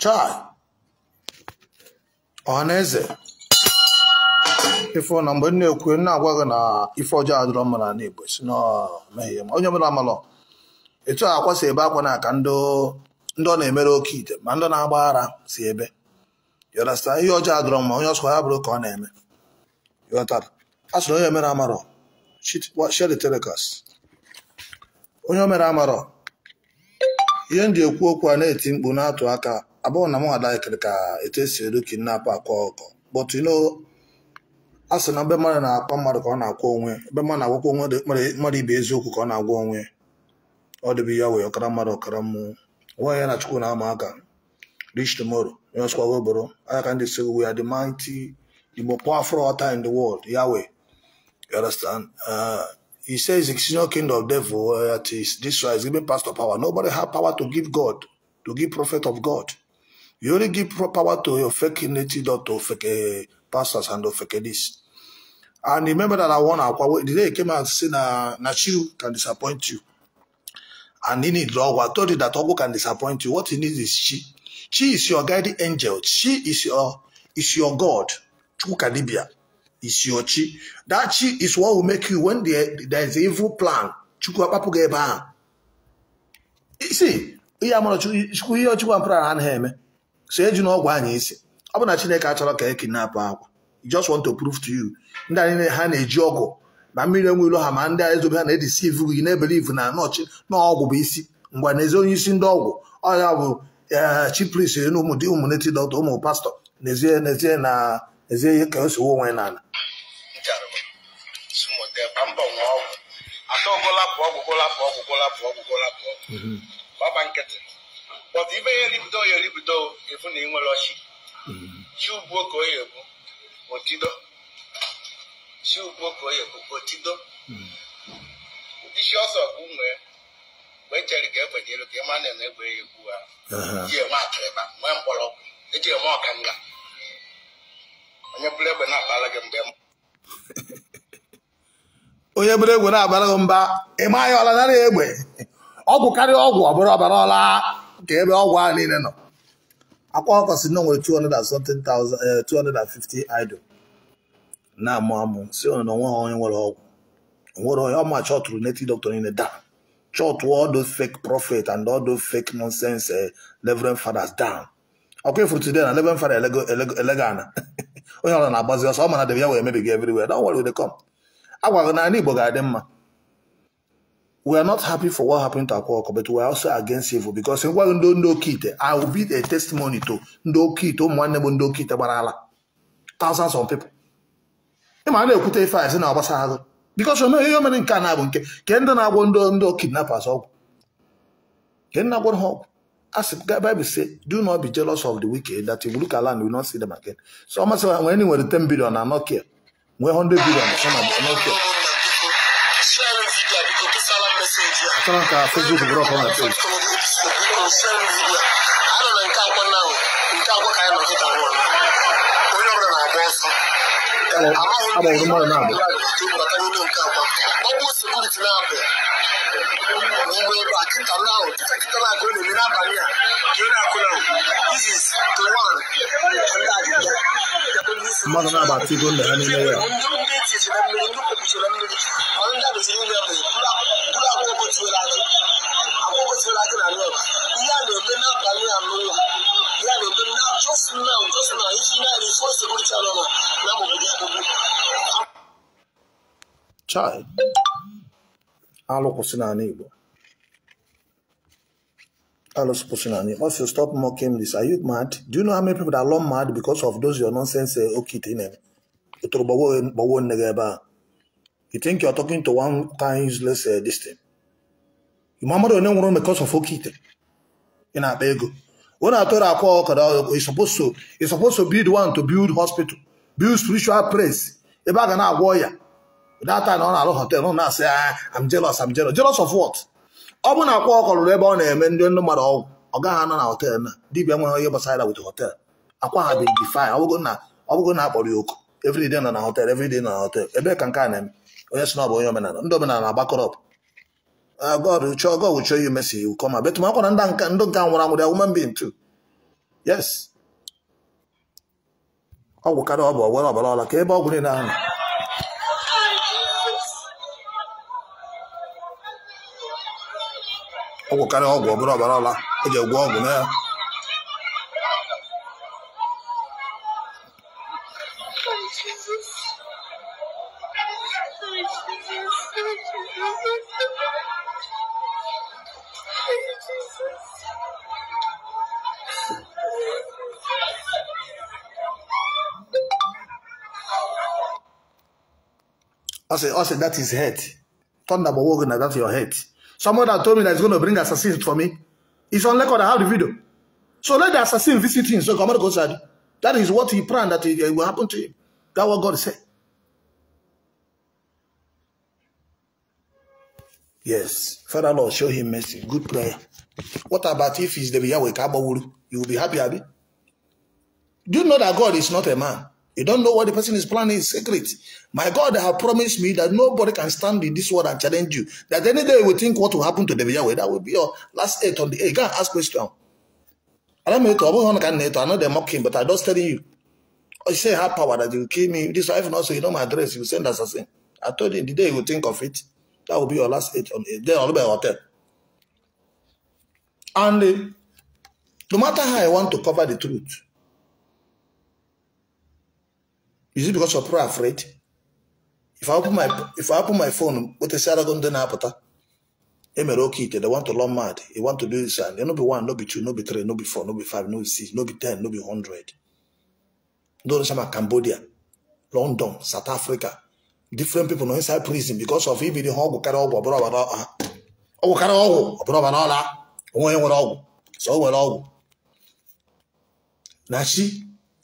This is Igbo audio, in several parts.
Chai. Ohaneze. Ifo na mgbe na-ekwu na-agwa gị na ife ọjọọ adịrọ mma na Igbo si na mehie ma onye mere amalọ etu akwa si ebe akwa na aka ndị ọ na-emere oke ite ma ndị na-agba ara si ebe yọrasta ihe ọjọọ adịrọ mma onye ọsọ ya bụrụ ka ọ na-eme yọtara a sịrị onye mere amarọ share telekas onye o mere amarọ ihe ndị ekwu okwu a na-eti mkpu na-atụ aka abụọ na m adakịrị ka etu esi eru kidnap akwa ọkọ but you know a sị na mgbe mmadụ na-akwa mmadụ ka ọ na-akwa onwe ebe mmadụ na-agwakwa onwe mmadụ ibe eziokwu ka ọ na-agwa onwe ọ dịbụ ya wee ọkara mmadụ ọkara mmụọ nwa ya na Chukwu na-ama aka reach tomorrow onye ọsụkwa oboro anya ka ndị sịrị we are the mighty the more powerful author in the world Yahweh. You understand? He says the senior king of devil this one is giving pastor power. Nobody have power to give God, to give prophet of God. You only give power to your fake native or to fake pastors and to fake this. And remember that I won Akwa. The day he came out and said Nachiu can disappoint you. And he needs Ogwa. I told you that Ogwa can disappoint you. What he needs is Chi. Chi is your guiding angel. Chi is your God. Chukwu Dibia is your Chi. That Chi is what will make you when there is an evil plan. Chukwu Apapuga Eba. You see, Chukwu Ampara and him. Say you know why he is. I want to catch a kidnap. He just want to prove to you that in a hand a jogo. But million will have man there is to be deceive you never believe in a notch. No, will be easy. When there's only seen dog. I have chief priest, no more deal money dot homo pastor. Nezia Kels woman. I but even you libido, if you name Loshi, Shu Boko, Otido, Shu Boko, Otido. This is also a woman. Wait till you get with your man and every who are here, Matreba, Mampolo, the dear Markanga. And you play with not Balagam them. Oh, you believe when I Balagamba, am I all another way? Ogu carry Ogu, Barola. Gave all one in no. Akwa was no with 250 idol. Now, Mamma, so no one will what how much short native doctor in the down. Short to all those fake prophets and all those fake nonsense Reverend fathers down. Okay, for today, Reverend Father Elegana. We are on our buzzer, so man, the Yahweh maybe everywhere. Don't worry, they come. I was not able to them. We are not happy for what happened to Akwa, but we are also against evil because if we don't know Kite, I will be a testimony to no Kite, one never no Kite Barala. Thousands of people. Imagine put a fire in our Basado. Because you know, human in Canada, Kendon, I won't do kidnappers. Can I go home? As the Bible says, do not be jealous of the wicked that if you look around, you will not see them again. So I'm saying, when anywhere the 10 billion are not care, we're 100 billion, some are not care. Facebook broke on the page. Child, I look what's in our neighbor. Once you stop mocking this, are you mad? Do you know how many people that are mad because of those your nonsense? Okay, you think you're talking to one kind useless this thing? You mama don't know because of Okite. In a bego. When I told Akwa, it's supposed to be the one to build hospital, build spiritual place. A bag and a warrior. That time on our hotel, no, say I'm jealous. Jealous of what? Open a walk or rebel name and no matter all. Ogan on hotel. Dibia when you're beside with the hotel. Akwa had been defined. I will go now for you every day on a hotel, every day on a hotel. A bear can him. Oh, yes, no, boy, man. Don't back up. God will show you mercy. You come. But my don't with a woman being too. Yes. Ọgwụ karịa ọbụ were ọbara ọla ka ebe ọgwụ niile ahụ. Ọgwụ karịa ọgwụ ọbara ọbara ọla eji egwu ọgwụ na ya. I said, that is hate. Thunder Bawogan, that's your hate. Someone that told me that is going to bring assassins for me. It's on record, I have the video. So let the assassin visit him. So come on, go inside. That is what he planned that it will happen to him. That's what God said. Yes. Father Lord, show him mercy. Good prayer. What about if he's the Yahweh Kabawuru? You will be happy, Abby? Do you know that God is not a man? You don't know what the person is planning is secret. My God have promised me that nobody can stand in this world and challenge you. That any day we think what will happen to the Yahweh, that will be your last 8 on the 8. You can't ask question. I don't know they mock him, but I'm just telling you. You say have power that you will kill me. This wife also, you know my address, you send assassin. I told you the day you will think of it, that will be your last 8 on 8. Then I'll be a hotel. And no matter how I want to cover the truth, is it because you're afraid? If I open my phone, what is Sarah going to do? They want to learn mad. They want to do this, and there no be 1, no be 2, no be 3, no be 4, no be 5, no be 6, no be 10, no be 100. No, Cambodia, London, South Africa, different people know inside prison because of even the whole carry over,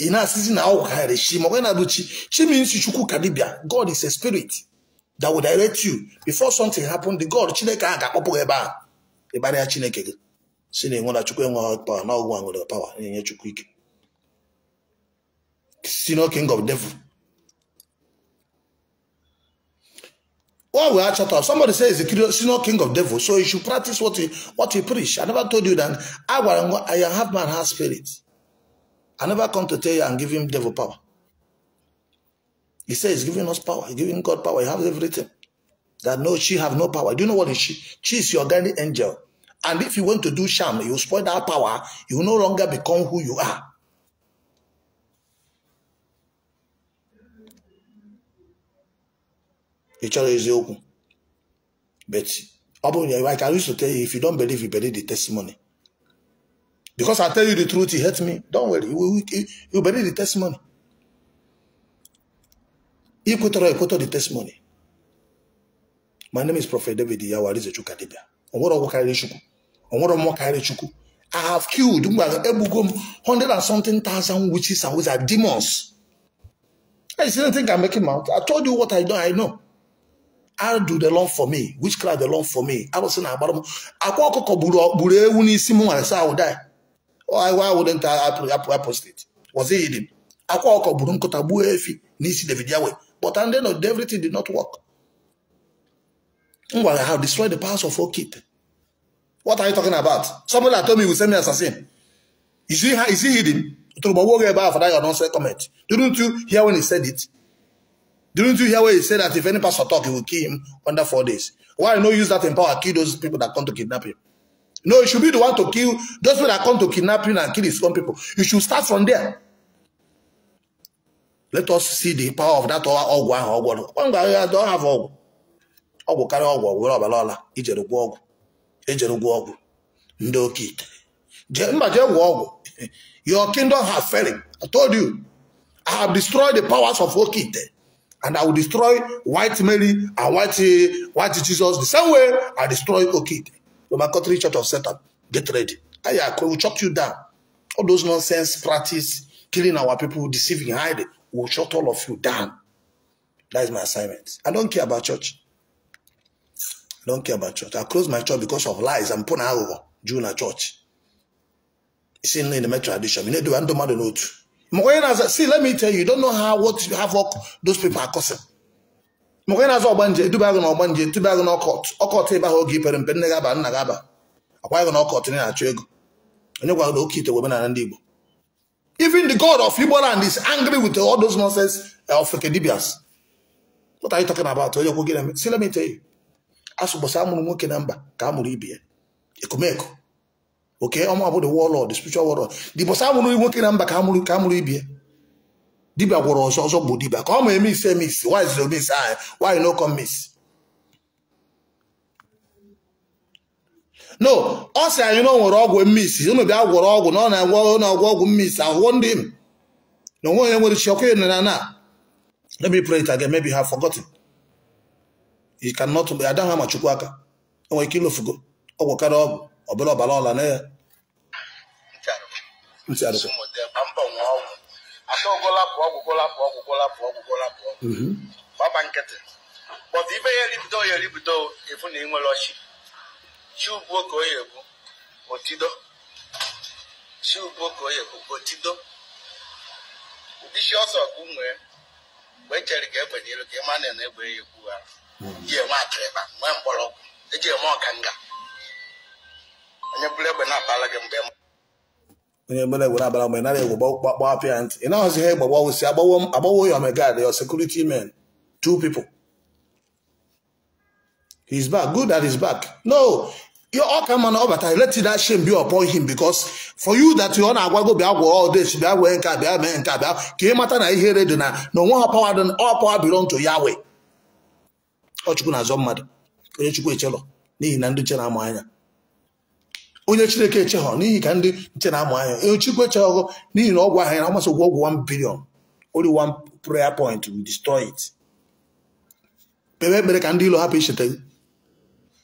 in a season now, she means Chukwu Dibia. God is a spirit that will direct you. Before something happened, the God Chineke aga popo eba. Eba ya Chineke. Sine ngona Chukwu enwa power, na ogwa ngona power. Nye Chukwu ike. Sino king of devil. Well, we are chat off. Somebody says he's not king of devil, so you should practice what he preach. I never told you that I have man has spirit. I never come to tell you and give him devil power. He says he's giving us power. He's giving God power. He has everything. That no, she have no power. Do you know what is she? She is your guardian angel. And if you want to do sham, you spoil that power, you will no longer become who you are. But like I used to tell you, if you don't believe, you believe the testimony. Because I tell you the truth, he hates me. Don't worry, you believe the testimony. You put the testimony. My name is Prophet David Yahweh Dibia. I have killed 100 and something thousand witches and wizards, demons. I didn't think I'm making out. I told you what I know. I'll do the Lord for me. Witchcraft the Lord for me. I was saying about Akwa I would die. Why wouldn't I post it? Was it hidden? Akwa but and then everything did not work. I have destroyed the powers of Okite. What are you talking about? Somebody that told me he will send me an assassin. Is he hidden? Comment. Didn't you hear when he said it? Didn't you hear when he said that if any pastor talk, he will kill him under 4 days? Why not use that in power, kill those people that come to kidnap him? No, you should be the one to kill those people that come to kidnap him and kill his own people. You should start from there. Let us see the power of that ogwa. I don't have ogwa. Ogwa carry ogwa. We are balala. Ijerugu ogwa. Ijerugu ogwa. Ndokite. Your kingdom has failed. I told you. I have destroyed the powers of Okite. And I will destroy White Mary and White Jesus the same way I destroy Okite. My country church of Satan. Get ready. I will chop you down. All those nonsense practice, killing our people, deceiving, hiding. Will shut all of you down. That is my assignment. I don't care about church. I don't care about church. I close my church because of lies and put over during a church. It's in the metro tradition. You need to do the note. See, let me tell you, you don't know what havoc those people are causing. Mogena zo banje, dubago no banje, tubago no court. Okot eba ho gi pere mpenne gaba nna gaba. Akwa go no court ni na chu ego. Onye gwa do kite we na ndi Igbo. Even the God of Igbo land is angry with all those nonsense of Dibias. What are you talking about? See, let me tell you. As was Samun working number, Kamuribia. Ekumeko. Okay, I'm about the warlord, the spiritual warlord. The Bosamun working number, Kamuribia. Dibia was also Budiba. Come and miss, miss. Why is the miss? Why no come miss? No, also, you know what all miss. You know that what all no, I will miss. I warned him. No one will shock you. Let me pray it again. Maybe you have forgotten. He cannot be. I don't have much Chukwu. Oh, I kill of go. Oh, what kind of Obelo Balola there? But if I live though, if we name Loshi, Chukwu Otido, Chukwu Otido. This also a good way. Wait till you get with you, man, and everywhere you go. Dear Matreba, one bolo, a dear Mokanga. And you play when I balagam them. When you believe what about my name about parents, you know, as you hear what we say about you, my God, your security men, 2 people. He's back, good at his back. No, you all come on over time. Let that shame be upon him because for you that you want to go be all this, be away and be a man, came out and I hear it now. No one power than all power belong to Yahweh. Ochukwu na zomad. Onye Chukwu echelo. N'ihi na ndị nche na-amụ anya. Onye Chineke echeho n'ihi ka ndị nche na-amụ anya. Onye Chukwu echeho n'ihi na ọgwụ ahụ ya amasị ọgwụ 1 billion. Only 1 prayer point will destroy it. Bebe ekpere ka ndị ilo hapụ ichete gị.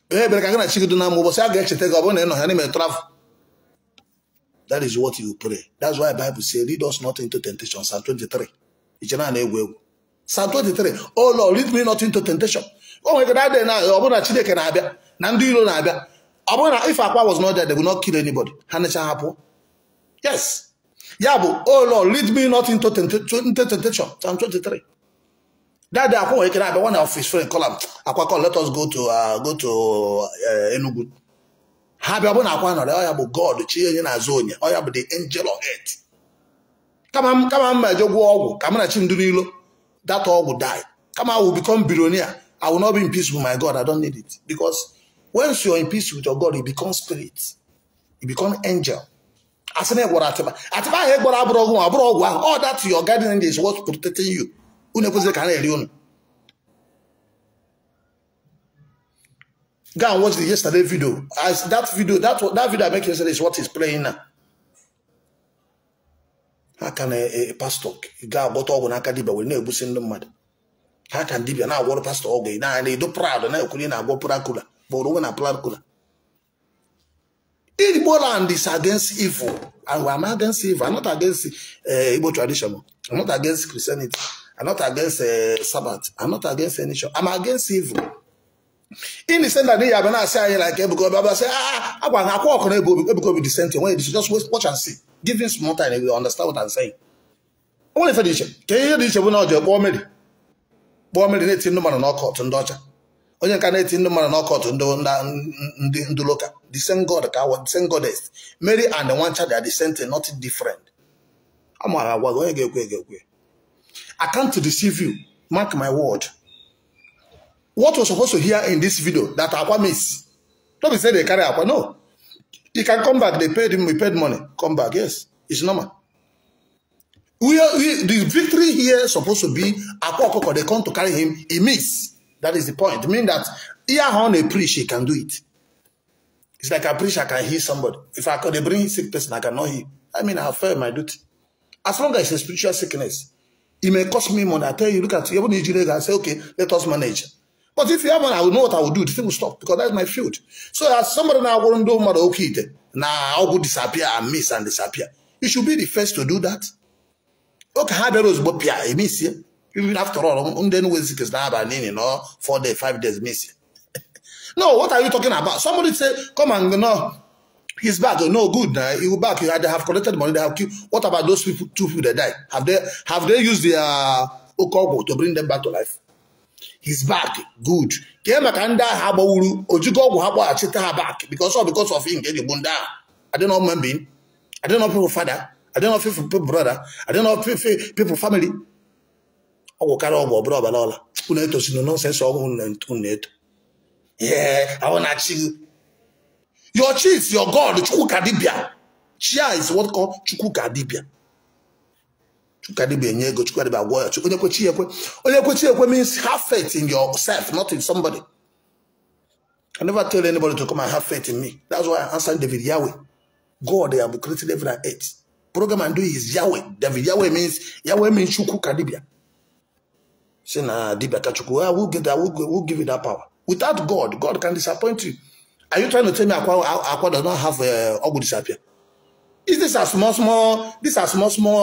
Bebe ekpere ka gị na Chigidu na mbụbọsị a ga-echete gị ọ bụrụ na ị nọ ya n'ime travel. That is what you pray. That's why the Bible says, lead us not into temptation. Psalm 23. Psalm 23. Oh Lord, lead me not into temptation. Oh my God, that day now, if Akwa was not there, they will not kill anybody. Yes. Yabu, oh Lord, lead me not into temptation. Psalm 23. That day, Akwa, one of his friends called him. Akwa, let us go to Enugu. God, the angel of earth. Come on, my job, come on, that all will die. Come on, I will become billionaire. I will not be in peace with my God. I don't need it. Because once you're in peace with your God, you become spirit. You become angel. All that your guardian angel is what's protecting you. Go and watch the yesterday video. As that video I make yesterday is what is playing now. How can a pastor go about all when Dibia will never send them mad? How can Dibia now what pastor all day now and they do proud and I couldn't go puracula, but when I plan cooler. Igbo land is against evil, and I'm against evil. I'm not against Igbo tradition. I'm not against Christianity. I'm not against Sabbath. I'm not against any show. I'm against evil. In the sense that they have not say like because Baba say I want to walk on because we dissenting. When you just watch and see, give him small time, and we understand what I'm saying. I want to finish. Can you hear this? You know, your bomb in the man no court and daughter. Only can in the man no court and do local. The same God, the same goddess. Mary and the one child they are dissenting, nothing different. I'm going to get. I can't deceive you. Mark my word. What was supposed to hear in this video that Akwa miss? Don't be say they carry Akwa. No. He can come back. They paid him. We paid money. Come back. Yes. It's normal. The victory here is supposed to be Akwa. They come to carry him. He miss. That is the point. It means that here on a preach, he can do it. It's like a preacher, I can heal somebody. If I could bring a sick person, I cannot heal. I mean, I have failed my duty. As long as it's a spiritual sickness, it may cost me money. I tell you, look at you, I say, okay, let us manage. But if you have one, I will know what I will do. The thing will stop because that's my field. So as somebody now won't do more okay, now I will disappear and miss and disappear. You should be the first to do that. Okay, how there was but Pia, miss you. Even after all, then we see now by 4 days, 5 days miss. No, what are you talking about? Somebody say, come and no, he's back. No, good. He will back. They have collected money. They have killed. What about those people? 2 people that died. Have they used their Okuku to bring them back to life? He's back. Good. Kemakanda Habawuru, Ojugo Haba Chita back because of him getting bunda. I don't know human being. I don't know people father. I don't know if people brother. I don't know if people family. Oh, carry on, brother, Balola. Uneto, no nonsense. Yeah, I want to achieve. Your chief, your God, Chukwu Dibia. Chia is what called Chukwu Dibia. Chukwu Dibia, nyego, Chukwu Dibia, warrior. Onye means have faith in yourself, not in somebody. I never tell anybody to come and have faith in me. That's why I answered David Yahweh. God, they have created every and eight. Program and do is Yahweh. David Yahweh means Chukwu Dibia. Say na Dibia Chukwu. I will give you that power. Without God, God can disappoint you. Are you trying to tell me Akwa does not have Ogu disappear? Is this a small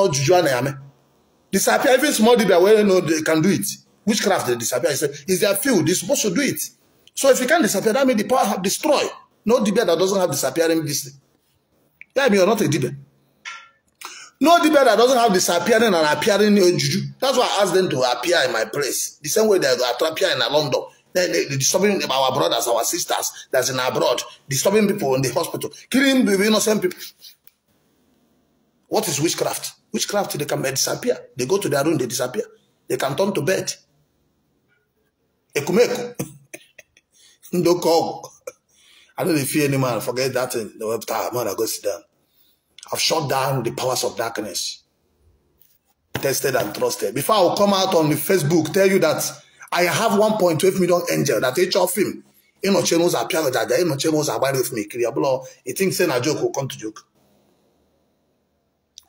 juju and disappear? Even small Dibia where you know they can do it. Witchcraft they disappear. Is their field? They're supposed to do it. So if you can't disappear, that means the power have destroyed. No Dibia that doesn't have disappearing this thing. Yeah, I mean you're not a Dibia. No Dibia that doesn't have disappearing and appearing juju. That's why I asked them to appear in my place. The same way they appear in London. They're disturbing our brothers, our sisters that's in abroad, disturbing people in the hospital, killing innocent people. What is witchcraft? Witchcraft, they can disappear. They go to their room, they disappear. They can turn to bed. Ekumeku. Ndoko. I don't fear any man. Forget that thing. The website, man, I go sit down. I've shut down the powers of darkness. Tested and trusted. Before I will come out on the Facebook, tell you that I have 1.12 million angels that each of him, channels appear that they channels abide with me. He thinks saying a joke will come to joke.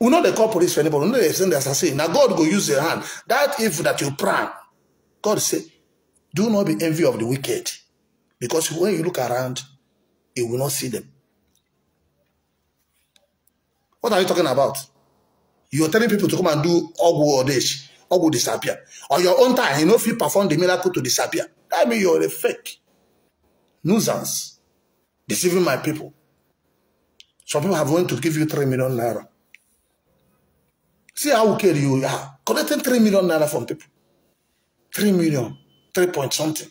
We know they call police for anybody. We know they send the assassin. Now God will use their hand. That if that you pray, God say, do not be envy of the wicked. Because when you look around, you will not see them. What are you talking about? You're telling people to come and do Ogu or this. Ogu disappear. On your own time, you know if you perform the miracle to disappear. That means you're a fake. Nuisance. Deceiving my people. Some people have wanted to give you 3 million naira. See how wicked you are. Collecting 3 million naira from people. 3 million. 3 point something.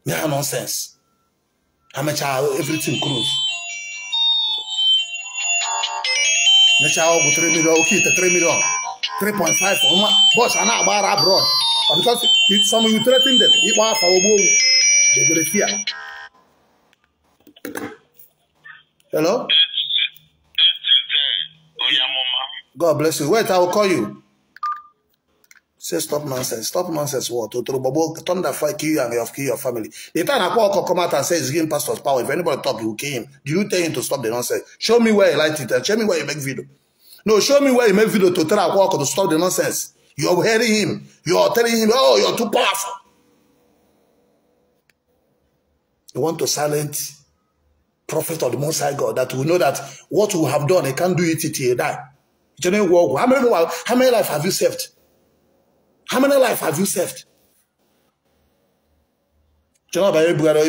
Yeah, nonsense. How much everything close? Ogu 3 million. Okay, 3 million. 3.5. Boss, I'm not about abroad. Because if some of you threaten them, they're going to fear. Hello? God bless you. Wait, I will call you. Say stop nonsense. Stop nonsense what? Thunder fight kill you and kill your family. The time Akwa come out and say he's giving pastors power. If anybody talk, you will kill him. Did you tell him to stop the nonsense? Show me where you light it and show me where you make video. No, show me where you make video to tell Akwa to stop the nonsense. You're hearing him. You're telling him, oh, you're too powerful. You want to silence prophet of the Most High God that will know that what we have done, they can't do it till you die. How many lives have you saved? How many lives have you saved? Everywhere.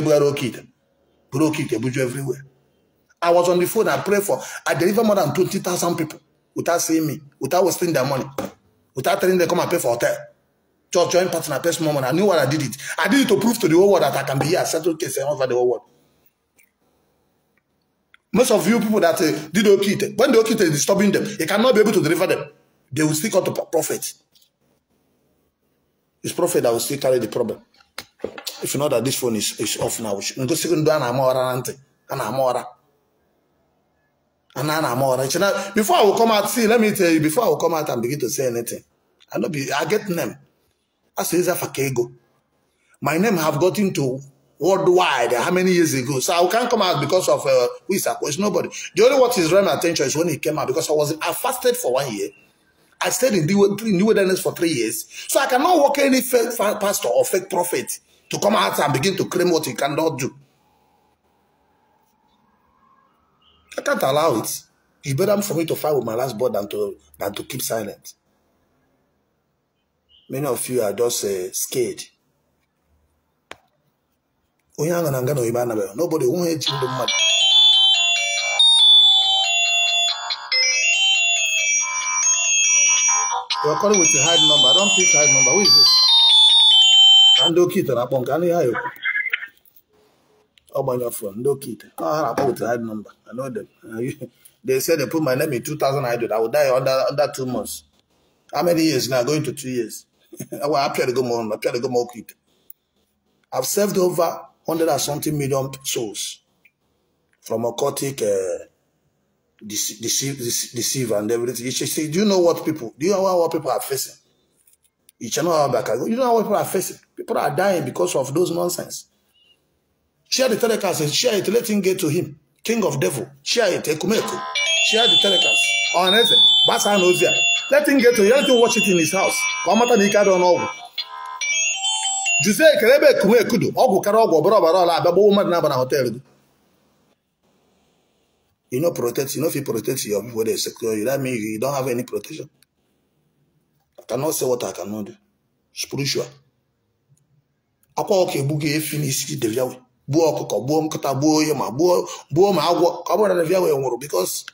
I was on the phone, I prayed for, I delivered more than 20,000 people without seeing me, without wasting their money, without telling them to come and pay for hotel. Just join partner, pay small money. I knew what I did it. I did it to prove to the whole world that I can be here, settle case over the whole world. Most of you people that did Okite, when the Okite is disturbing them, they cannot be able to deliver them. They will still come to prophet. It's prophet that will still carry the problem. If you know that this phone is off now, before I will come out, see, let me tell you, before I will come out and begin to say anything, I get name. I say Fakego. My name have gotten to worldwide how many years ago? So I can't come out because of who is Akwa. It's nobody. The only what is drawing my attention is when he came out because I fasted for 1 year. I stayed in the wilderness for 3 years. So I cannot work any fake pastor or fake prophet to come out and begin to claim what he cannot do. I can't allow it. It's better for me to fight with my last board than to keep silent. Many of you are just scared. Nobody won't hate you the mother. You are calling with a hide number. I don't pick hide number. Who is this? Ando Kita na pon kan ya yo. Oh my your phone, Ando Kita. Ah, with a hide number. I know them. They said they put my name in 2,000 idol. I will die under 2 months. How many years now? Going to 2 years. I will appear to go more. Appear to go more quick. I've saved over 100 and something million souls from occultic deceive and everything. You should say, do you know what people are facing? You know what people are facing. People are dying because of those nonsense. Share the telecast, share it, let him get to him. King of devil. Share it, Ekumeku. Share the telecast. On anything. Basa knows here. Let him get to him. Let him watch it in his house. Kamata Nika don't know. Jose Kerebe Kumekudu. Ogu Karago, Brabara, Babu Woman Nabana Hotel. You know, protect, you know, if you protect your people, they secure you. That means you don't have any protection. I cannot say what I cannot do. Spiritual. Akwa okay, buge finish the Yahweh. Because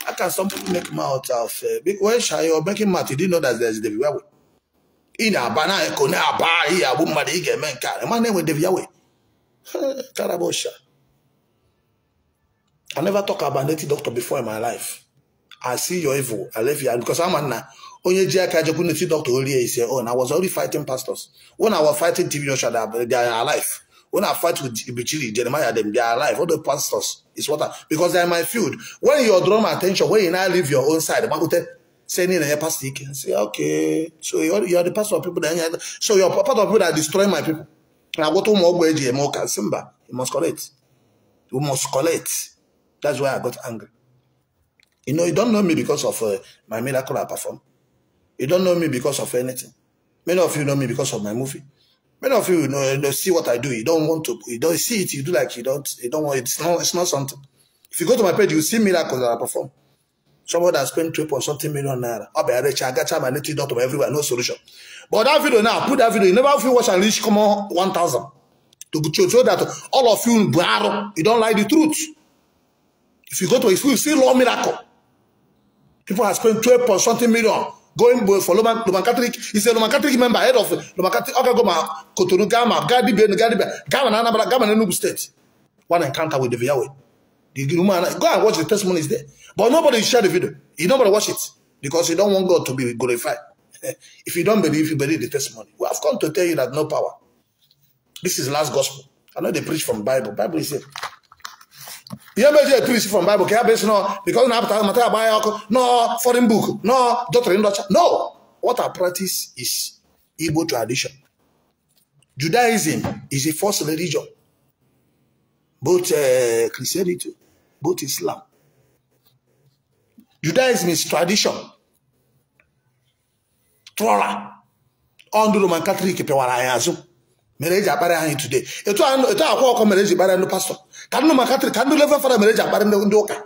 how can some people make mouth of when you're making mouth, you didn't know that there's the Yahweh. In a banana, my name with the Yahweh. Karabosha. I never talk about native doctor before in my life. I see your evil. I left you because I'm an only native doctor only is your own. I was already fighting pastors. When I was fighting TV, they are alive. When I fight with Ibichiri, Jeremiah, them, they are alive. All the pastors is what because they are my field. When you draw my attention, when you now leave your own side, sending a pastor, you can say, okay, so you're the pastor of people that so you're part of people that destroy my people. And I go to more Simba. You must collect. You must collect. That's why I got angry. You know, you don't know me because of my miracle I perform. You don't know me because of anything. Many of you know me because of my movie. Many of you know see what I do. You don't want to. You don't see it. You do like you don't want. It's not something. If you go to my page, you see miracles that I perform. Somebody that spent 3.something million naira. I'll be rich. I got my native doctor everywhere. No solution. But that video now, put that video. You never have watch and reach come on 1,000 to show that all of you you don't like the truth. If you go to his, you see law miracle. People have spent 12.something million going for Roman Catholic. He's a Roman Catholic member, head of Roman Catholic. Okagoma, Kotonu Gama, Dibia, Gama Enugu State. One encounter with the Yahweh. Go and watch the testimonies there. But nobody share the video. You nobody watch it because you don't want God to be glorified. If you don't believe, you believe the testimony. We have come to tell you that no power. This is the last gospel. I know they preach from the Bible. Bible is it. You may preach from Bible, because no foreign book, no doctrine, no. What I practice is Igbo tradition. Judaism is a false religion. Both Christianity, both Islam. Judaism is tradition. Tiwara. On the Roman Catholic, Tiwara. Marriage apare today. Eto akwa ko marriage bare no pastor. Can no Catholic can do level for marriage apare no ndoka.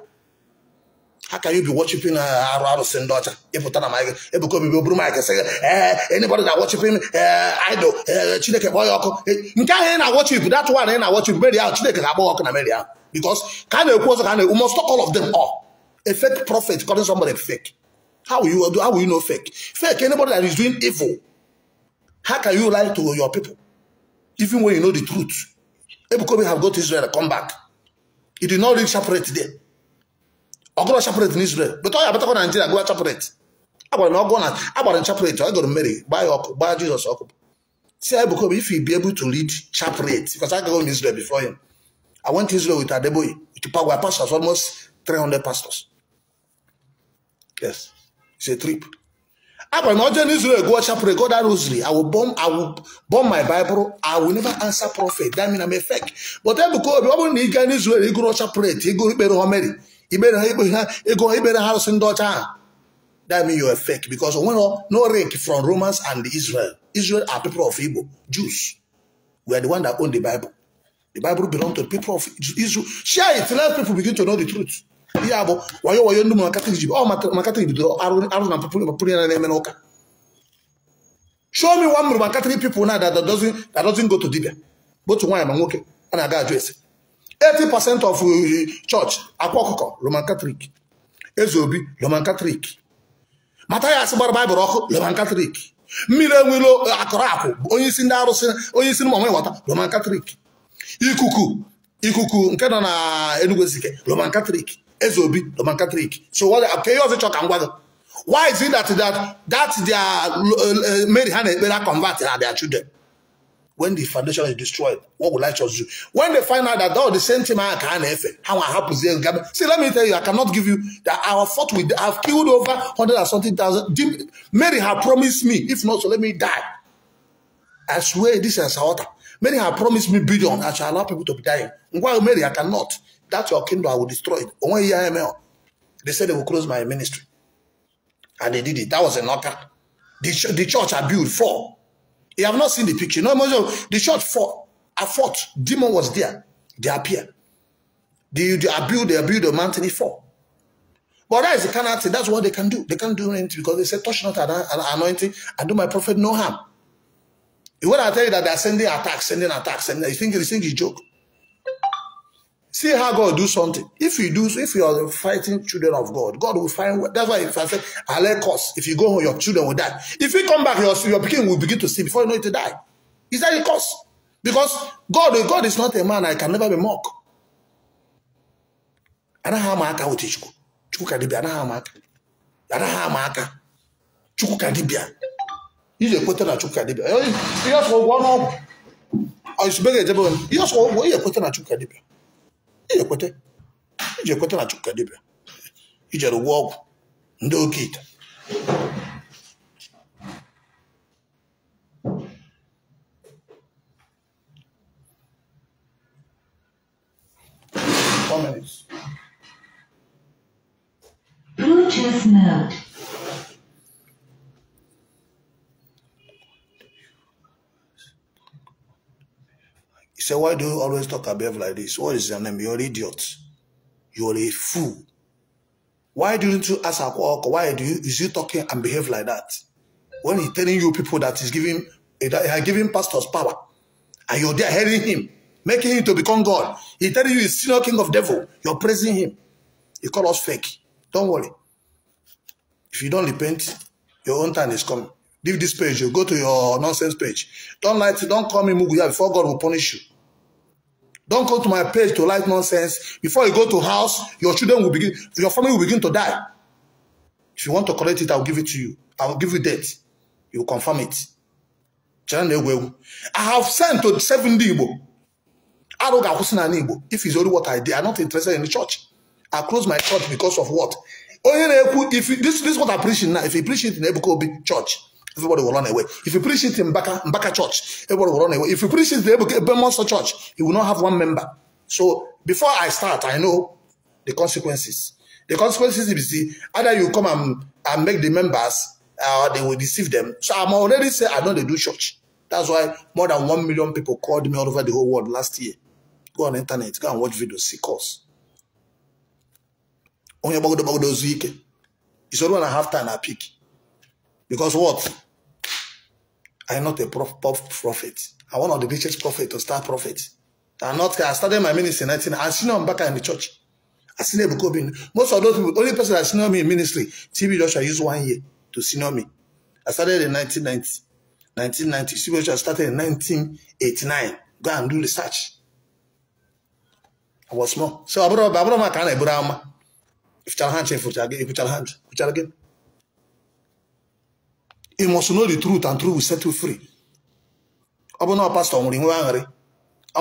How can you be worshiping Aro Sendocha? Eputana na my ebuko bi oburu my say anybody that worshiping idol Chineke boy oko. Nka he na worship that one he na worship marry out Chineke ga boy oko na marry out. Because can you must stop all of them all. A fake prophet calling somebody fake. How will you know fake? Fake anybody that is doing evil. How can you lie to your people? Even when you know the truth. Ebukobi have got Israel to come back. He did not really separate there. I go to separate in Israel. But I better go to Nigeria, go to separate. I go to separate. I go to marry, buy Jesus. See, Ebukobi, if he be able to lead separate, because I go in Israel before him. I went to Israel with Adeboye. To Power pastors, almost 300 pastors. Yes. It's a trip. I will not in Israel, go separate, go that rosary. I will bomb my Bible. I will never answer prophet. That means I'm a fake. But then because we go in Israel, he go separate, he go Mary. He better house in daughter. That means you're a fake. Because we know no rank from Romans and Israel. Israel are people of Igbo, Jews. We are the one that own the Bible. The Bible belongs to the people of Israel. Share it, let people begin to know the truth. Yeah, but why you do my Catholic? Oh, my Catholic show me one Roman Catholic people now that doesn't go to Dibia. Go to one I'm okay, and I got address. 80% of church Akwa Roman Catholic. Ezobi Roman Catholic. Matthias Bible Roman Catholic. Mire Willow Akoraku. Only sin only sin water Roman Catholic. Ikuku nke nọ na Enugu Ezike Roman Catholic. Ezobi, Roman Catholic. So what? Okay, you also talk and what? Why is it that their Mary Hannah converted their children? When the foundation is destroyed, what will I just do? When they find out that the same thing I can how happens there? See, let me tell you, I cannot give you that I have fought with, I've killed over 100 and something thousand. Mary had promised me, if not, so let me die. I swear this is water. Mary had promised me billion. I shall allow people to be dying. While Mary, I cannot. That's your kingdom, I will destroy it. They said they will close my ministry. And they did it. That was a knocker. The church I built for. You have not seen the picture. No, the church fought. I fought. Demon was there. They appear. They build a mountain, he fought. But that is the kind of thing. That's what they can do. They can't do anything because they say, touch not an anointing and do my prophet no harm. When I tell you that they're sending attacks, you think it's a joke. See how God do something. If you are fighting children of God, God will find. That's why if I say, I let cause. If you go home, your children will die. If you come back, your pekin will begin to see before you know it to die. Is that a cause? Because God is not a man. I can never be mocked. I don't have my aka with Chukwu. Chukwu Dibia. I don't have my aka. Chukwu Dibia. You just put on a Chukwu Dibia. You just one up. I speak a devil. You just put on a Chukwu Dibia. You put na Chukwu Dibia. You just walk. No kid. Bluetooth mode. He said, why do you always talk about like this? What is your name? You're an idiot. You're a fool. Why didn't you ask Akwa? Why is he talking and behave like that? When he's telling you people that he's giving pastors power, and you're there hearing him, making him to become God. He's telling you he's senior king of devil. You're praising him. He call us fake. Don't worry. If you don't repent, your own time is coming. Leave this page. You go to your nonsense page. Don't call me Muguya before God will punish you. Don't go to my page to like nonsense. Before you go to house, your family will begin to die. If you want to correct it, I'll give it to you. I'll give you date. You will confirm it. I have sent to 7 Igbo. If it's only what I did, I'm not interested in the church. I close my church because of what? If this is what I preach now. If you preach it in Ebuko church, everybody will run away. If you preach it in Mbaka church, everybody will run away. If you preach it in Ebuko Monster church, you will not have one member. So before I start, I know the consequences. The consequences is either you come and make the members, or they will deceive them. So I'm already saying I know they do church. That's why more than 1 million people called me all over the whole world last year. Go on the internet, go and watch videos, see course. It's only 1.5 time I pick. Because what? I'm not a prophet. I'm one of the richest prophets to start prophets. I started my ministry in 19. I seen them back in the church. I seen them becoming. Most of those people, the only person that senior me in ministry, TB Joshua used 1 year to senior me. I started in 1990. 1990. TB Joshua started in 1989. Go and do research. I was small. So I brought my kind of Burama. If you hand, again. You must know the truth, and truth will set you free. I don't know pastor. I don't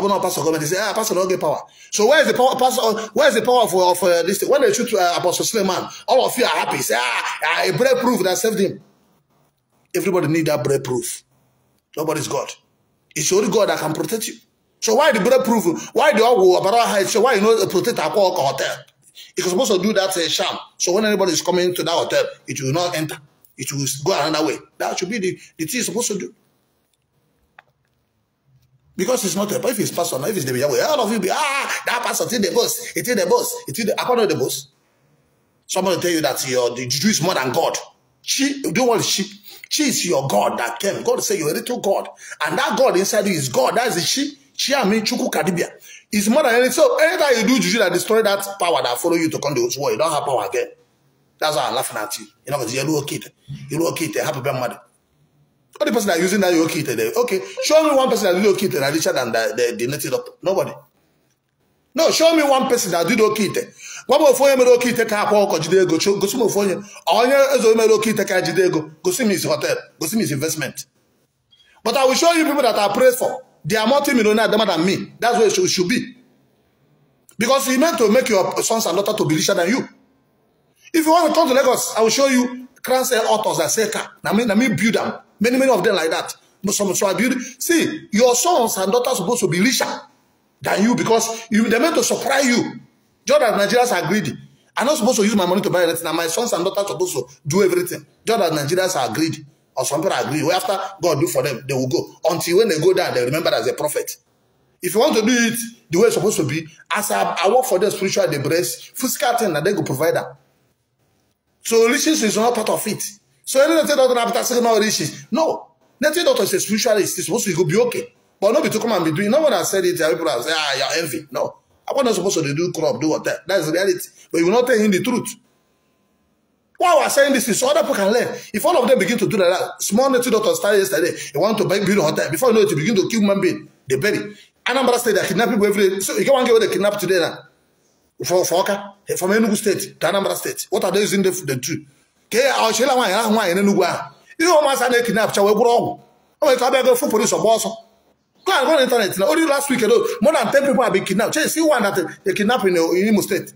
know pastor. Government say, pastor don't get power. So where is the power, pastor? Where is the power of this thing? When they shoot Apostle Suleiman, all of you are happy. Say, a bread proof that saved him. Everybody need that bread proof. Nobody's God. It's only God that can protect you. So why the bread proof? Why the all about so why you know protect Akwa hotel? You're supposed to do that sham. So when anybody is coming to that hotel, it will not enter. It will go another way. That should be the thing you're supposed to do. Because it's not a, if it's pastor, if it's the Yahweh, all of you be, that pastor, it's the boss, it's the boss, it's the, according to the boss. Somebody tell you that the Jew is more than God. Don't want she is your God that came. God say you're a little God. And that God inside you is God. That is the she. She I mean Chukwu Dibia. It's more than anything. So anytime you do Juju that destroy that power that follow you to come to this world, you don't have power again. That's why I'm laughing at you. You know, because you're a little kid. You're a little kid, happy mother. All the person that are using that little kid today. Okay, show me one person that little kid that richer than the native doctor. Nobody. No, show me one person that did okite. What about for him okite ka akwa ko jide ego? Go see me for him. Onye ezo me okite ka jide ego. Go see me his hotel. Go see me his investment. But I will show you people that are prayed for. They are multi-millionaires than me. That's where it should be. Because you meant to make your sons and daughters to be richer than you. If you want to come to Lagos, I will show you crown authors that say car. I mean build them. Many of them like that. So I build. See, your sons and daughters are supposed to be richer than you because they meant to surprise you. Just as Nigerians are greedy. I'm not supposed to use my money to buy anything. And my sons and daughters are supposed to do everything. Just as Nigerians are greedy. Or some people agree. Well, after God do for them, they will go. Until when they go down, they remember as a prophet. If you want to do it the way it's supposed to be, as I work for them spiritual, they bless, physical thing, and they go provide that. So riches is not part of it. So any native doctor after saying no riches. No. Native doctor is a spiritualist. It's supposed to be okay. But nobody to come and be doing. No one has said it. People have said, you're envy. No. I'm not supposed to do crop, do what that. That's the reality. But you will not tell him the truth. Why we're saying this is so other people can learn. If all of them begin to do that, small native doctor started yesterday, they want to build a hotel. Before you know it, you begin to kill human being. They bury. Anambra State, they kidnap people every day. So you can't get what they kidnap today now. For Oka, from Enugu State to Anambra State. What are they using the truth? Okay, I'll show you why in Enugu. You know, once I kidnap, shall we go? Oh, I can't go for police or boss. Go on the internet. Only last week, more than 10 people have been kidnapped. See one that they kidnapped in Imo State.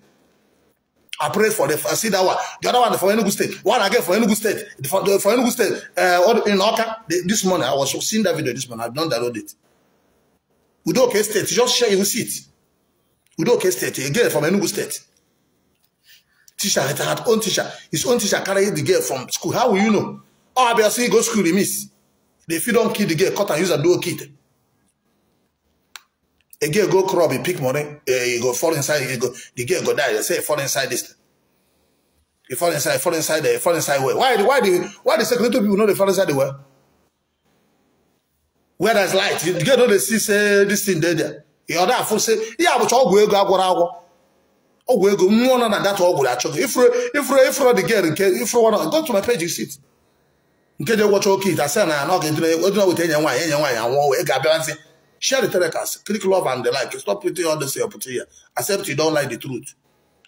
I pray for the I see that one. The other one for Enugu State. One again for Enugu State. For Enugu State, in Oka, this morning, I was seeing that video this morning. I've done download it. Udo State, just share, you will see it. Udo State, a girl from Enugu State. Teacher had her own teacher. His own teacher carried the girl from school. How will you know? Oh, I be see go school, they miss. If you don't kill the girl, cut and use and do a kid. A girl go crop, he pick money, he go fall inside, the girl go die. They say fall inside this. He fall inside where? Why the security people know they fall inside the well? Where there's light, the girl know they see say this thing there. The other fool say, yeah, but all go agwa. Oh, we go more than that all go actually. If the girl, if you want to go to my page, you see it. In case you watch all kids, I say I'm not going to do with anyone, and one way, share the telecast, click love and the like. Stop putting all this up here. Except you don't like the truth.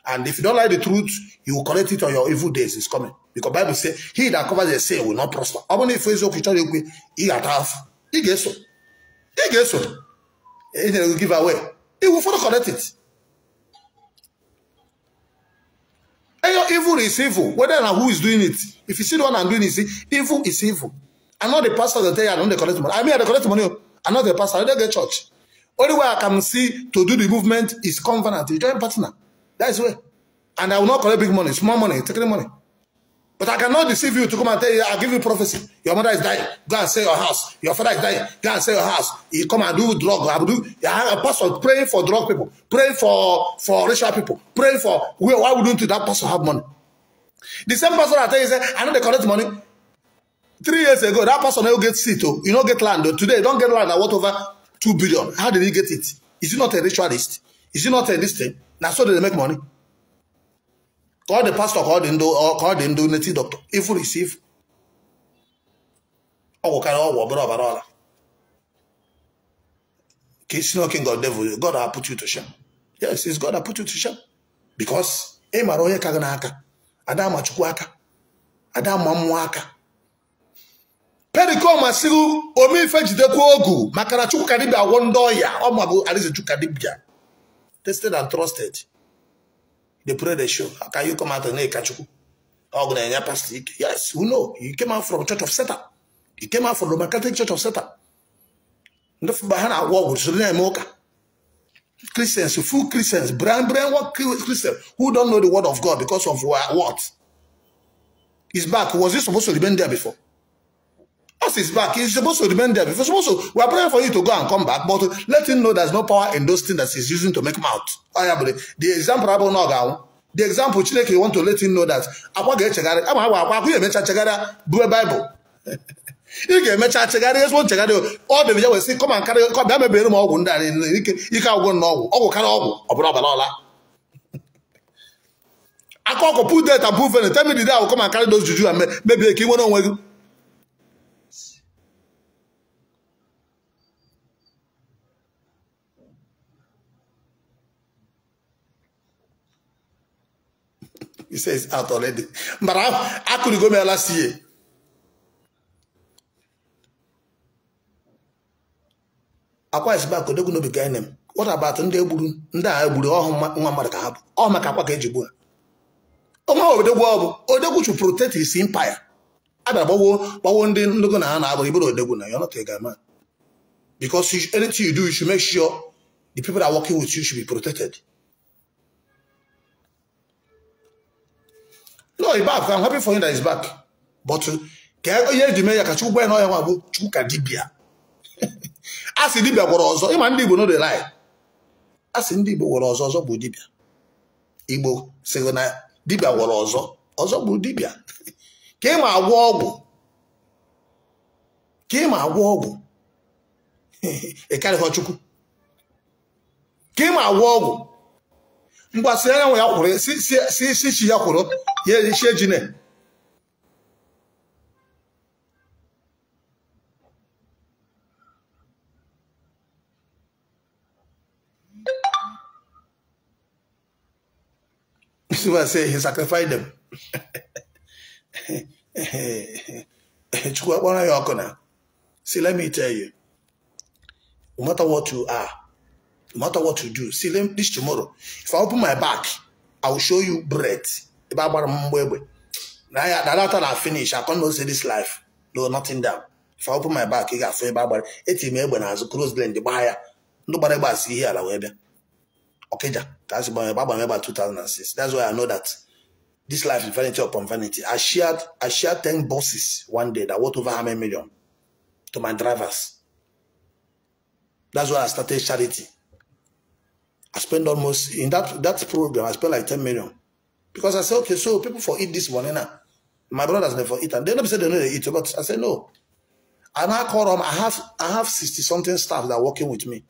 And if you don't like the truth, you will correct it on your evil days. It's coming. Because the Bible says, he that covers the sin will not prosper. Only if he got half. He gets so. He gets so. He will give away. He will follow correct it. And your evil is evil. Whether or who is doing it. If you see the one I'm doing it, evil is evil. I'm not the pastor that tell you I don't collect money. I mean, I collect money. I'm not the pastor. I don't get church. Only way I can see to do the movement is covenant. You join partner. That is where. And I will not collect big money. Small money. Take the money. But I cannot deceive you to come and tell you, I'll give you prophecy. Your mother is dying. Go and sell your house. Your father is dying. Go and sell your house. You come and do drug. You have a pastor praying for drug people. Praying for racial people. Praying for, why wouldn't that pastor have money? The same pastor I tell you, say, I know they collect money. 3 years ago, that person will get seat. You don't get land. Today, you don't get land. I want over 2 billion. How did he get it? Is he not a ritualist? Is he not a this thing? Now, so they make money. Call the pastor, call the Indo native doctor. If we receive, God will put you to shame. Yes, it's God that put you to shame. Because Emaroye Kaganaka, Adam Chukwu, Adam Mamuaka. Pericom Masiru, Omi Fetch the Kogu, Makara Chukwu Dibia, one doya, Omabu, Alice Chukwu Dibia. Tested and trusted. They pray the show. How can you come out and make Chukwu? Yes, who know? He came out from Church of Satan. He came out from the Roman Catholic Church of Satan. Christians, full Christians, brand what Christians who don't know the word of God because of what? He's back. Was he supposed to remain there before? Us is back. He's supposed to remain there before. We are praying for you to go and come back, but let him know there's no power in those things that he's using to make mouth. The example I don't know. The example Chineke want to let him know that Akwa get chegara. Akwa you mecha chegara do Bible. You get mecha chegara yes one chegara. All the will say come and carry come that be room ogun that you can go no. Ogun carry ogun. Obro balola. Akwa go put that above and tell me the day I will come and carry those juju and maybe a king one on. He says it's out already. But I could go there last year. Akwa is back. Odegu no be getting them. What about ndị egburu ndị a egburu nwa mmadụ ka ha bụ? Ọ maka Akwa ka ejigbu. Odegu should protect his empire. Abia gbawo ndị ndogo na ha na-abụ iburu Odegu na. You're not a guy man. Because anything you do, you should make sure the people that are working with you should be protected. No, he's back. I'm happy for him that he's back. But Dibia. As Dibia was also, even Igbo no dey lie. As Igbo was also bu Dibia. Igbo say na Dibia was also bu Dibia. Came a war. E carry for Chukwu. Came a war. Mbasera we yakure si yakuro ye she jine. So say he sacrificed them. Chukwu akwana yakona. See, let me tell you. No matter what you are, no matter what you do, see this tomorrow. If I open my back, I will show you bread. If I finish, I can't say this life. No, nothing down. If I open my back, you got free Bible. It's close blend the buyer. Nobody will see here. Okay, that's about 2006. That's why I know that this life is vanity upon vanity. I shared 10 buses one day that worth over how many million to my drivers. That's why I started charity. I spent almost, in that program, I spent like 10 million. Because I said, okay, so people for eat this morning now. My brothers never eat. And they never said they know they eat. But I said, no. And I call them, I have 60-something staff that are working with me.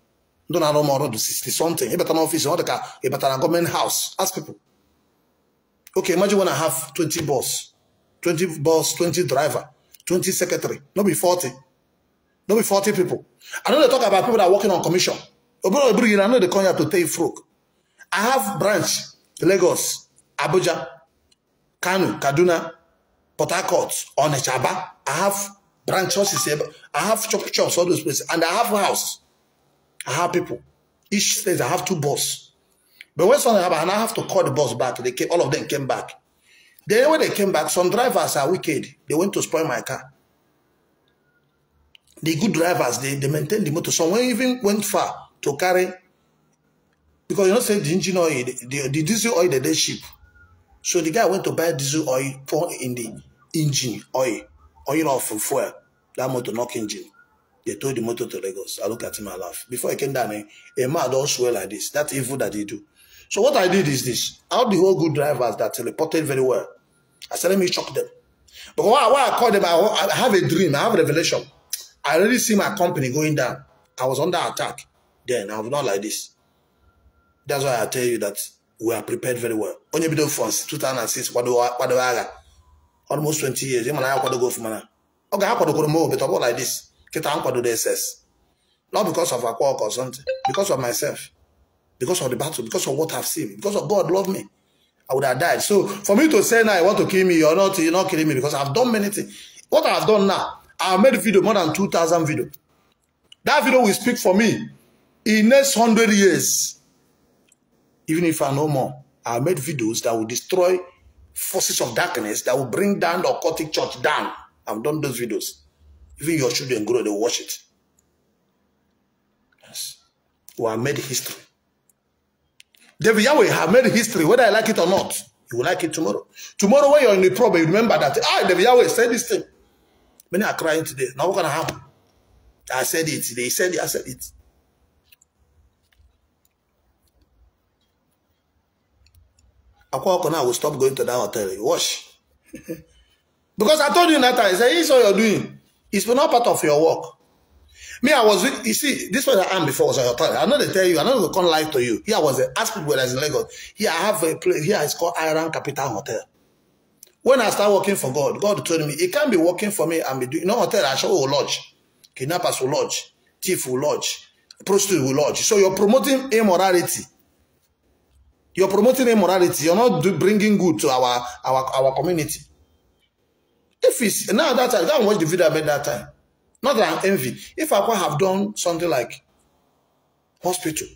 Don't know more than 60-something. You better office, you better a government house. Ask people. Okay, imagine when I have 20 boss, 20 driver, 20 secretary. Not be 40. Not be 40 people. I know they talk about people that are working on commission. I know they come here to take frog. I have branch, Lagos, Abuja, Kano, Kaduna, Port Harcourt, Onechaba. I have branch houses. I have shops, all those places. And I have a house. I have people. Each state I have 2 bosses. But when something happened, I have to call the boss back. All of them came back. Then when they came back, some drivers are wicked. They went to spoil my car. The good drivers, they maintain the motor. Some even went far to carry, because you know, say the engine oil, the diesel oil that they ship. So the guy went to buy diesel oil, pour in the engine oil of fuel. That motor knock engine. They told the motor to Lagos. I look at him and laugh. Before I came down, a man don't swear like this. That's evil that they do. So what I did is this. Out the whole good drivers that reported very well. I said, let me shock them. But why I call them, I have a dream, I have a revelation. I already see my company going down. I was under attack. Then I was not like this. That's why I tell you that we are prepared very well. Only been for 2006, almost 20 years. Okay, how could go more, but about like this. Not because of Akwa or something, because of myself, because of the battle, because of what I've seen, because of God love me. I would have died. So for me to say now, you want to kill me, you're not killing me, because I've done many things. What I've done now, I've made a video, more than 2,000 videos. That video will speak for me in next 100 years. Even if I know more, I've made videos that will destroy forces of darkness, that will bring down the occultic church down. I've done those videos. Even your children grow, they will watch it. Yes. We have made history. David Yahweh have made history, whether I like it or not. You will like it tomorrow. Tomorrow when you're in the problem, you remember that, David Yahweh said this thing. Many are crying today. Now what can happen? I said it. They said it. I said it. Akwa now will stop going to that hotel. Wash. Because I told you that time, I said, this is what you're doing. It's not part of your work. Me, you see, this was I am before was a hotel. I know they tell you, I know they can't lie to you. Here I was ask people where in Lagos. Here I have a place, here it's called Iron Capital Hotel. When I start working for God, God told me, it can't be working for me and be doing, hotel, I will lodge. Kidnappers will lodge. Thief will lodge. Prostitute will lodge. So you're promoting immorality. You're promoting immorality. You're not bringing good to our community. If it's now that time, go and watch the video I made that time. Not that I'm envy. If Akwa have done something like hospital,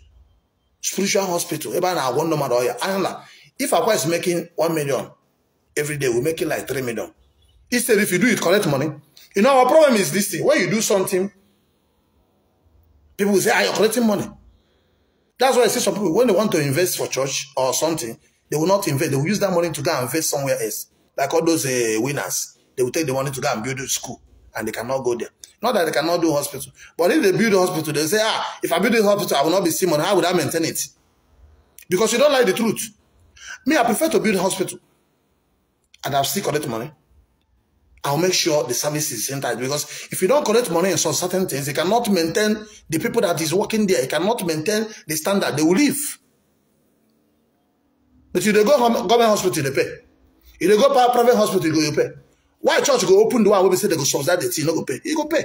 spiritual hospital, if Akwa is making 1 million every day, we're making like 3 million. Instead, if you do it, collect money. You know, our problem is this thing. When you do something, people will say, you're collecting money. That's why I see some people, when they want to invest for church or something, they will not invest. They will use that money to go and invest somewhere else. Like all those winners, they will take the money to go and build a school, and they cannot go there. Not that they cannot do hospital, but if they build a hospital, they say, if I build a hospital, I will not be seeing money. How would I maintain it? Because you don't like the truth. Me, I prefer to build a hospital, and I'll still collect money. I'll make sure the service is centered, because if you don't collect money in some certain things, you cannot maintain the people that is working there. You cannot maintain the standard. They will leave. But if they go government hospital, they pay. If they go private hospital, you pay. Why church go open the one where they say they go subsidize the thing, you no go pay? You go pay.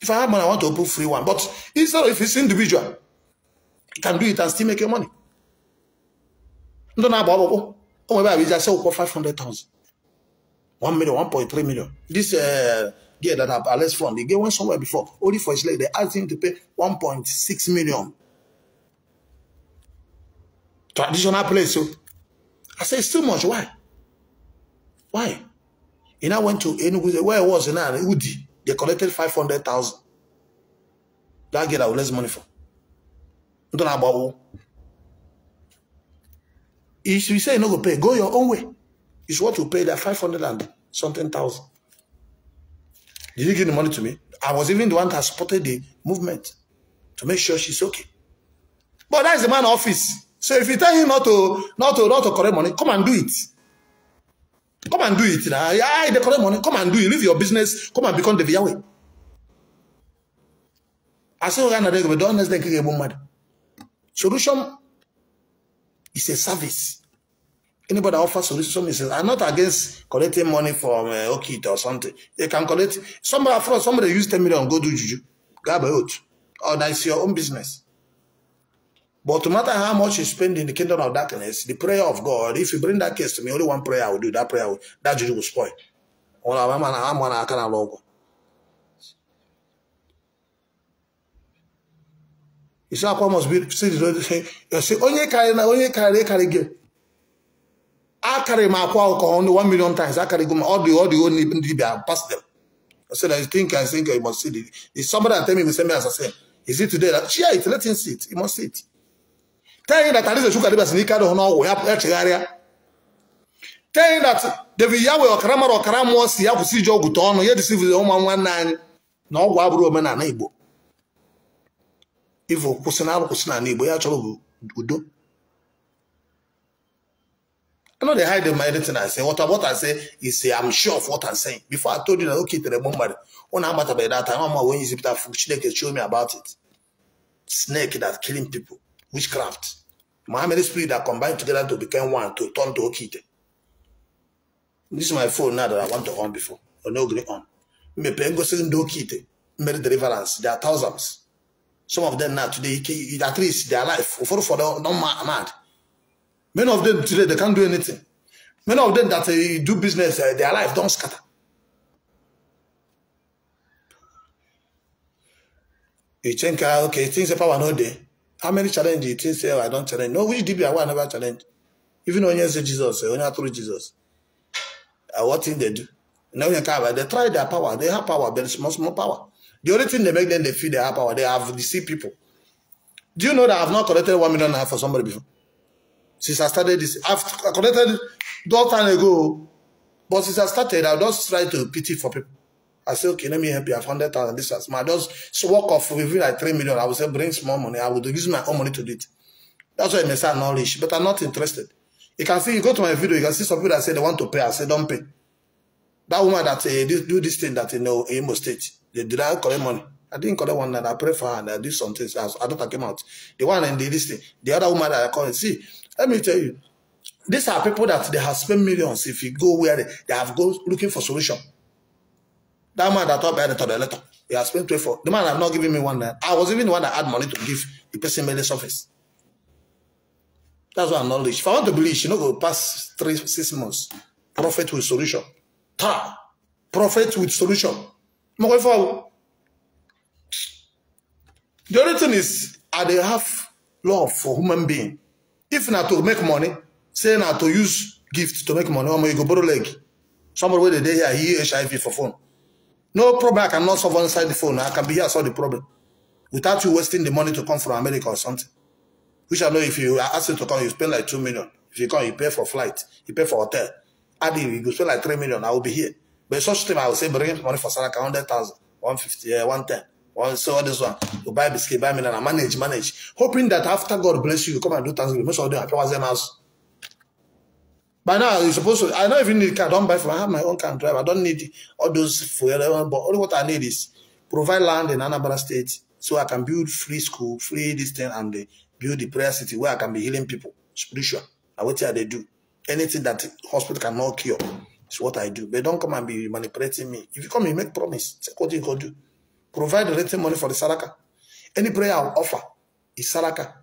If I have money, I want to open free one. But instead of if it's individual, you can do it and still make your money. Don't know about we just sell for 500,000. 1 million, 1.3 million. This gear that I've Alex from, they gave one somewhere before. Only for his leg, they asked him to pay 1.6 million. Traditional place. So I said, it's too much. Why? Why? He now went to where it was in Udi. They collected 500,000. That gear I will less money for. Don't know about. If you say you no go pay, go your own way. It's what you pay that 500 and something thousand. Did you give the money to me? I was even the one that supported the movement to make sure she's okay. But that's the man's office. So if you tell him not to collect money, come and do it. Come and do it. Yeah, they collect money. Come and do it. Leave your business. Come and become the Yahweh. I say, we don't understand. Solution is a service. Anybody that offers solution is, I'm not against collecting money from Okit or something. They can collect. Somebody use 10 million, go do juju. Grab a yacht. Or that's your own business. But no matter how much you spend in the kingdom of darkness, the prayer of God, if you bring that case to me, only one prayer I will do. That prayer, that juju will spoil. You say, Akwa must be, say, only carry. I carry my Akwa only 1 million times. I carry all the only Dibia pass them. I said, I think you must see it. If somebody that tell me, will send me as I say, is it today? Yeah, it, let him see it. He must see it. Tell him that at least the Chukwu Dibia sneaker don't know we have area. Tell him that the Yahweh or Karama or Karamo see how to see Joe Guton, yet deceive the woman 19. No, Wabro men are neighbor. If you Kusana neighbor, you actually do. I know they hide in my anything I say. What I say is I'm sure of what I'm saying. Before I told you that okay to remember when I'm about that time, when you see that snake show me about it. Snake that killing people, witchcraft. Muhammad spirit that combined together to become one to turn to Okite. This is my phone now that I want to on before. Or no agree on. Me pengo saying do Okite. Made deliverance. There are thousands. Some of them now today at least they are alive. For them not mad. Many of them today, they can't do anything. Many of them that do business, their life don't scatter. You think, okay, things are power no day. How many challenges you think say I don't challenge? No, which Dibia I never challenge. Even when you say Jesus, when you through Jesus. What thing they do? Now you can't, they try their power. They have power, but it's small power. The only thing they make them, they feel they have power. They have deceived people. Do you know that I've not collected 1 million for somebody before? Since I started this, I've collected long time ago, but since I started, I'll just try to pity for people. I say, okay, let me help you. I have 100,000. This is my just work off within like 3 million. I will say, bring small money. I will use my own money to do it. That's why I may say knowledge, but I'm not interested. You can see, you go to my video, you can see some people that say they want to pay. I say, don't pay. That woman that do this thing that in Imo State, they did not collect money. I didn't collect one that I pray for her and I did some things. I don't came out. The one and this thing, the other woman that I call and see. Let me tell you, these are people that they have spent millions. If you go where they have go looking for solution. That man that talked about the letter, he has spent 24. The man have not given me one. I was even the one that had money to give the person made the surface. That's what knowledge. If I want to bleach, you know, go past 6 months. Prophet with solution. Prophet with solution. The only thing is, they have love for human being. If not to make money, say not to use gifts to make money, or you go borrow leg. Somebody where they here, he HIV for phone. No problem, I cannot solve inside the phone. I can be here, solve the problem. Without you wasting the money to come from America or something. Which I know if you ask you to come, you spend like 2 million. If you come, you pay for flight, you pay for hotel. Add you go spend like 3 million, I will be here. But such time I will say bring money for Saraka 100,000, 150, 110. So this one, you buy biscuit, buy million, and manage. Hoping that after God bless you, you come and do Thanksgiving. Most of them are them house. By now, you're supposed to, I don't even need a car, don't buy for I have my own car and drive. I don't need all those fuel, but only what I need is provide land in Anambra State so I can build free school, free this thing, and build the prayer city where I can be healing people, spiritual. And what they do. Anything that hospital cannot cure is what I do. But don't come and be manipulating me. If you come, you make promise. Say what you go do. Provide the renting money for the Saraka. Any prayer I'll offer is Saraka.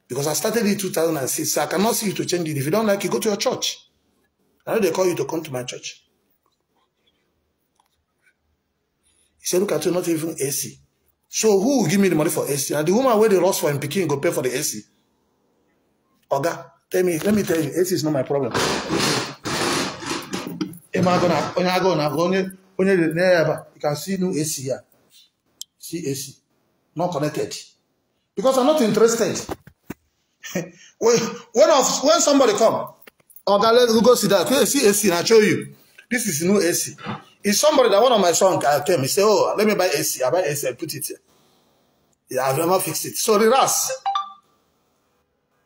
Because I started in 2006, so I cannot see you to change it. If you don't like it, go to your church. I know they call you to come to my church. He said, look at you, not even AC. So who will give me the money for AC? And the woman where they lost for him picking go pay for the AC. Oga, let me tell you, AC is not my problem. You can see no AC here. See AC. Not connected. Because I'm not interested. when somebody come, Oga, let's go see that. See AC and I show you. This is no AC. It's somebody that one of my sons came. He said, oh, let me buy AC. I buy AC and put it here. Yeah, I've never fixed it. So relax.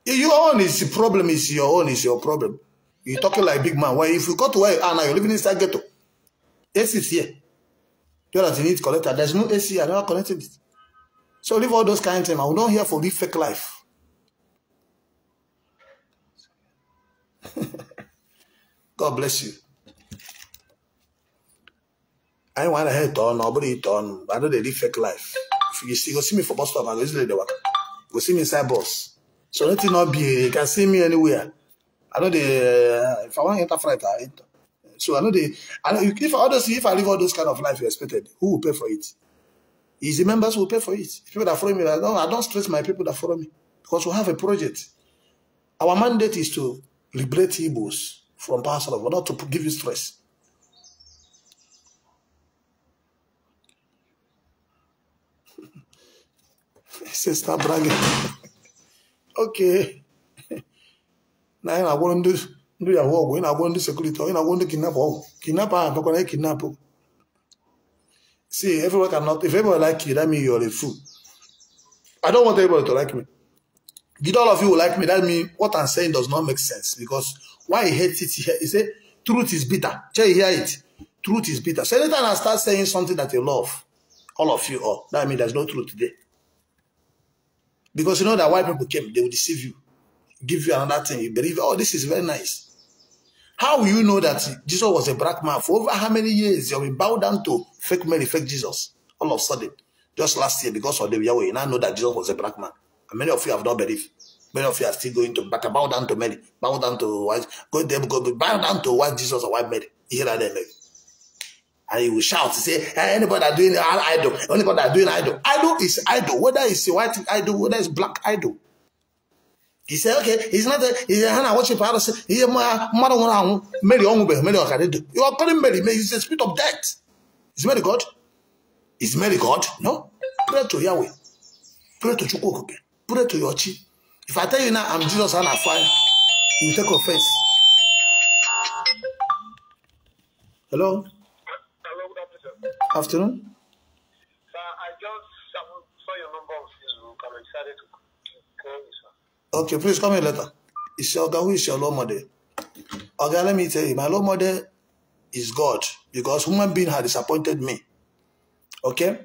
Your own is the problem, is your own is your problem. You're talking like big man. Well, if you go to where you are now, you're living inside ghetto. AC is here. You know that you need to connect that. There's no AC, I never connected it. So leave all those kind of things. I'm not here for live fake life. God bless you. I want to head on, nobody it on. I know they live fake life. If you go see me for bus stop, I go easily the work. Go see me inside bus. So nothing not be. You can see me anywhere. I know if I want to enter flight, I enter. So I know if I live all those kind of life you expected, who will pay for it? It's the members who will pay for it. People that follow me, I don't stress my people that follow me because we have a project. Our mandate is to liberate Igbos from power, but not to give you stress. Stop bragging. Okay. Now I want to do your work. When I want to security, when I want to kidnap I'm not going to kidnap. See, everyone cannot. If everyone like you, that means you're a fool. I don't want everybody to like me. Did all of you like me? That means what I'm saying does not make sense. Because why he hates it, he say, truth is bitter. Tell you hear it. Truth is bitter. So anytime I start saying something that you love, all of you, that means there's no truth today. Because you know that white people came, they will deceive you. Give you another thing. You believe, oh, this is very nice. How will you know that Jesus was a black man? For over how many years you have been bowed down to fake Mary, fake Jesus? All of a sudden, just last year, because of the Yahweh, you now know that Jesus was a black man. And many of you have not believed. Many of you are still going to bow down to Mary, bow down to white, bow down to white Jesus or white Mary. Here are them. And he will shout, say, hey, anybody that doing idol, anybody that doing idol. Idol is idol, whether it's a white idol, whether it's black idol. He said, okay, he's not he's a Hannah worship. He's a mother Mary. You are calling Mary. He's the spirit of death. Is Mary God? Is Mary God? No. Pray to Yahweh. Pray to Chukwu. Pray to your chief. If I tell you now I'm Jesus and I'm fire, you take offense. Hello? Hello, good afternoon. Afternoon? Sir, I just saw your number on Facebook and I decided to call you, sir. Okay, please come here later. It's your God, who is your Lord model? Okay, let me tell you, my Lord model is God because human being had disappointed me. Okay?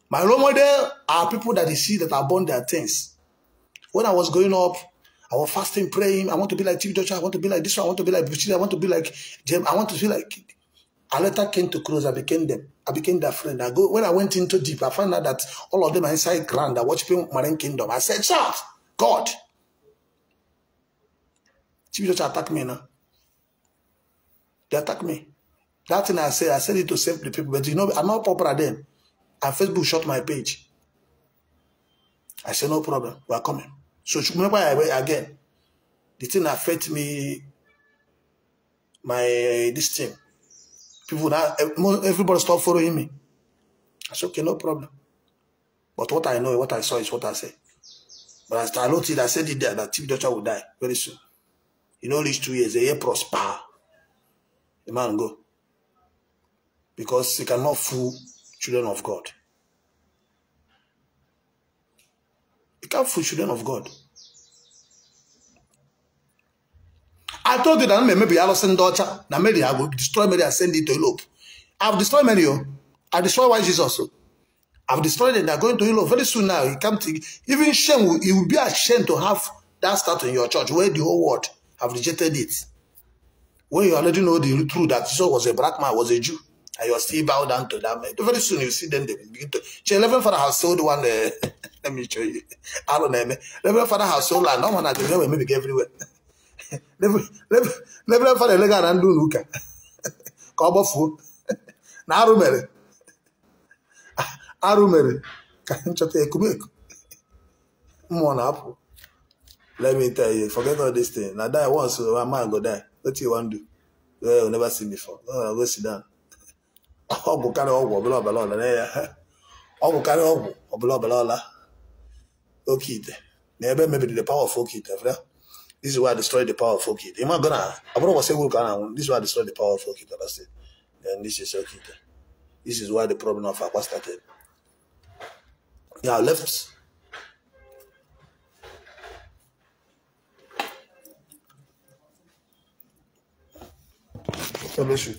My role model are people that they see that are born their things. When I was growing up, I was fasting, praying. I want to be like Tiwara. I want to be like this one. I want to be like Buchida. I want to be like Jem. I want to feel like. I later came to close. I became them. I became their friend. When I went into deep, I found out that all of them are inside ground. They're worshiping Marine Kingdom. I said, shout, God. Chief Judge attack me now. They attack me. That thing I said it to save the people, but you know, I'm not popular then. And Facebook shut my page. I said, no problem, we are coming. So again, the thing affect me, this thing. People now, everybody stop following me. I said, okay, no problem. But what I know, what I saw is what I say. But as I noticed, I said it there that Chief Judge will die very soon. You know, these 2 years, a year prosper. The man go. Because he cannot fool children of God. He can't fool children of God. I told you that maybe I lost in daughter. Now maybe I will destroy Mary and send it to Europe. I've destroyed many. I destroyed White Jesus also. I've destroyed it. They're going to Europe very soon now. He come to even shame. It will be ashamed to have that statue in your church where the whole world have rejected it. When you already know the truth that Jesus was a black man, was a Jew, and you are still bow down to that man. Very soon you see them, they begin to. Reverend Father has sold one. Let me show you. I don't know. Reverend Father has sold land. No one has been maybe everywhere. Reverend Father legal and do nuka. Kobofu. Na arumere. Arumere. Can chote ekumeku. Mona apple. Let me tell you, forget all this thing. Now die once, so my man go die. What you want to do? Well, you'll never see before. Oh, go sit down. Oh, go carry all blah blah blah. Oh, go carry all blah blah. Okay, never maybe the power of okay. This is why I destroyed the power of okay. Am I gonna? I was saying, this is why I destroyed the power of okay. And this is okay. This is why the problem of Akwa started. Yeah, left. God bless you.